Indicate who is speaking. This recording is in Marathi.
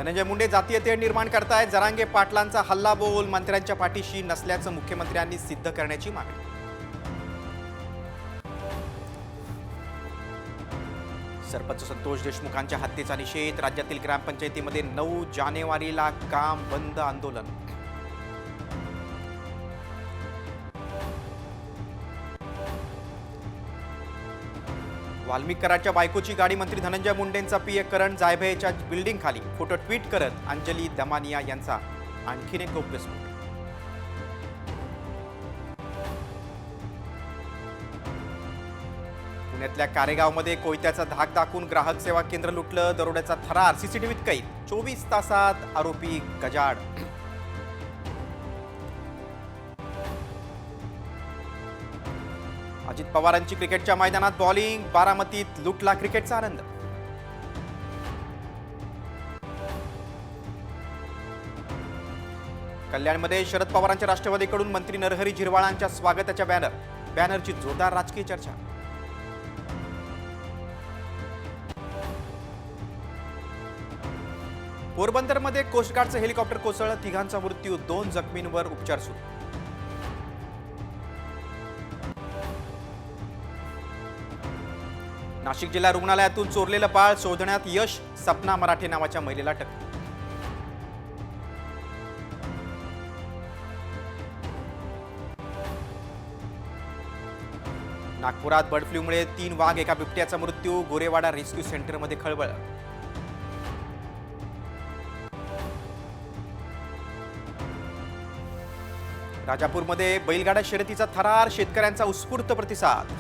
Speaker 1: धनंजय मुंडे जातीय तेढ निर्माण करतायत. जरांगे पाटलांचा हल्लाबोल मंत्र्यांच्या पाठीशी नसल्याचं मुख्यमंत्र्यांनी सिद्ध करण्याची मागणी. सरपंच संतोष देशमुखांच्या हत्येचा निषेध. राज्यातील ग्रामपंचायतीमध्ये 9 जानेवारीला काम बंद आंदोलन. वाल्मिक कराडच्या बायकोची गाडी. मंत्री धनंजय मुंडेंचा पीए करण जायभयच्या बिल्डिंग खाली. फोटो ट्विट करत अंजली दमानिया यांचा आणखीन एक गौप्यस्फोट. पुण्यातल्या कारेगावमध्ये कोयत्याचा धाक दाखवून ग्राहक सेवा केंद्र लुटलं. दरोड्याचा थरार सीसीटीव्हीत कैद. 24 तासात आरोपी गजाड. अजित पवारांची क्रिकेटच्या मैदानात बॉलिंग. बारामतीत लुटला क्रिकेटचा आनंद. कल्याणमध्ये शरद पवारांच्या राष्ट्रवादीकडून मंत्री नरहरी झिरवाळांच्या स्वागताच्या बॅनरची जोरदार राजकीय चर्चा. पोरबंदरमध्ये कोस्टगार्डचं हेलिकॉप्टर कोसळलं. 3घांचा मृत्यू. 2 जखमींवर उपचार सुरू. नाशिक जिल्हा रुग्णालयातून चोरलेलं बाळ शोधण्यात यश. सपना मराठे नावाच्या महिलेला अटक. नागपुरात बर्ड फ्लूमुळे 3 वाघ एका बिबट्याचा मृत्यू. गोरेवाडा रेस्क्यू सेंटरमध्ये खळबळ. राजापूरमध्ये बैलगाडा शर्यतीचा थरार. शेतकऱ्यांचा उत्स्फूर्त प्रतिसाद.